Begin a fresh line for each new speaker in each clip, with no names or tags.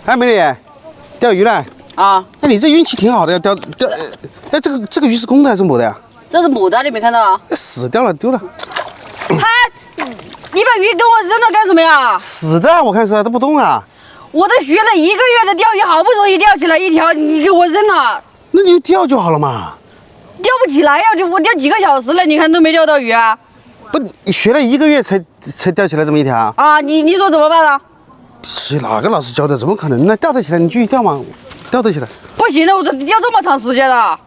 哎，美女，钓鱼了
啊！
哎，你这运气挺好的呀，钓。哎，这个鱼是公的还是母的呀？
这是母的，你没看到啊？
死掉了，丢了。
你把鱼给我扔了干什么呀？
死的，我看是都不动啊。
我都学了1个月的钓鱼，好不容易钓起来一条，你给我扔了。
那你就钓就好了嘛。
钓不起来呀，我钓几个小时了，你看都没钓到鱼啊。
不，你学了1个月才钓起来这么一条
啊？你说怎么办啊？
是哪个老师教的？怎么可能呢？钓得起来你继续钓嘛，钓得起来。
不行的，我钓这么长时间了。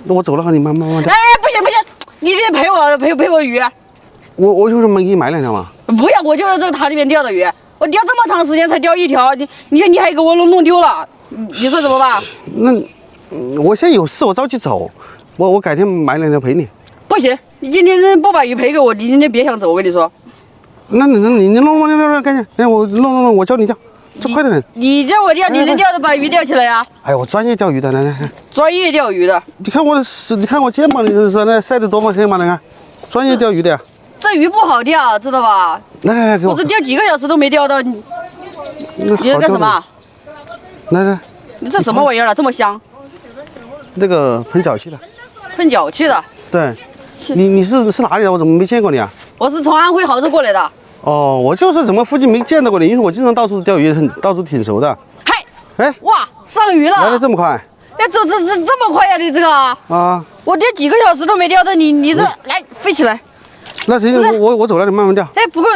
那我走了哈，你慢慢钓。
哎，不行，你得陪我鱼。
我为什么给你买2条嘛？
不要，我就在这个塘里面钓的鱼，我钓这么长时间才钓1条，你还给我弄丢了，你说怎么办？
那我现在有事，我着急走，我改天买2条陪你。
不行，你今天不把鱼赔给我，你今天别想走，我跟你说。
那你弄，赶紧，哎，我弄，我教你钓，这快得很。
你教我钓，你能钓着把鱼钓起来呀？
哎，我专业钓鱼的，来。
专业钓鱼的。
你看我肩膀里那晒得多么黑嘛？你看，专业钓鱼的呀。
这鱼不好钓，知道吧？
来，给我。
我这钓几个小时都没钓到，你这干什么？
来，
你这什么玩意儿啊？这么香？
那个喷脚气的。
喷脚气的。对。
你是哪里的？我怎么没见过你啊？
我是从安徽亳州过来的。
哦，我就说怎么附近没见到过你，因为我经常到处钓鱼，到处挺熟的。
嗨，
哎，
哇，上鱼了！
来得这么快？
哎，这么快呀？你这个
啊！
我钓几个小时都没钓到，你这来飞起来。
那行，我走了，你慢慢钓。
哎，不过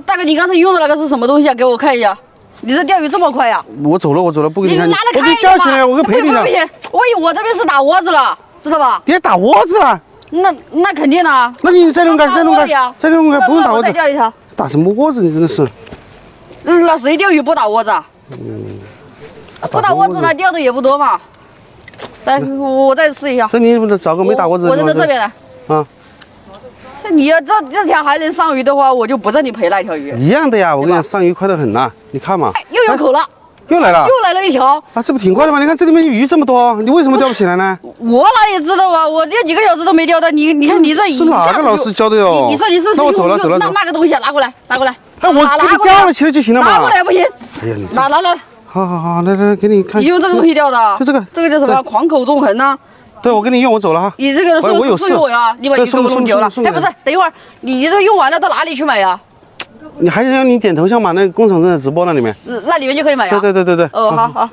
大哥，你刚才用的那个是什么东西啊？给我看一下。你这钓鱼这么快呀？
我走了，不给你看。
你拿来看一下。
我给你钓起来，我给赔你的。
不行，我这边是打窝子了，知道吧？
别打窝子了。
那肯定的。
那你再弄杆，不用打窝子。
再钓一条。
打什么窝子？你真的是。
那谁钓鱼不打窝子啊？不打窝子那钓的也不多嘛。来，我再试一下。
那你找个没打窝子的。
我在这边来。
啊。
你要这条还能上鱼的话，我就不让你赔那条鱼。
一样的呀，我跟你讲，上鱼快得很呐，你看嘛。
又有口了。
又来了。
又来了一条。
啊，这不挺快的吗？你看这里面鱼这么多，你为什么钓不起来呢？
我哪里知道啊？我钓几个小时都没钓到，你看你这
是哪个老师教的哟？
你说
那我走了。
那个东西拿过来。
哎，我给你钓了起来就行了嘛。
拿过来不行。
哎呀，你
拿。
好，来，给你看。
你用这个东西钓的？
就这个。
这个叫什么？狂口纵横呢？
对，我给你用，我走了哈。
你这个是我呀，你把鱼给我弄丢了。哎，不是，等一会儿，你这用完了到哪里去买呀？
你还想要你点头像吗？那工厂正在直播那里面。
那里面就可以买呀。
对。
哦，好。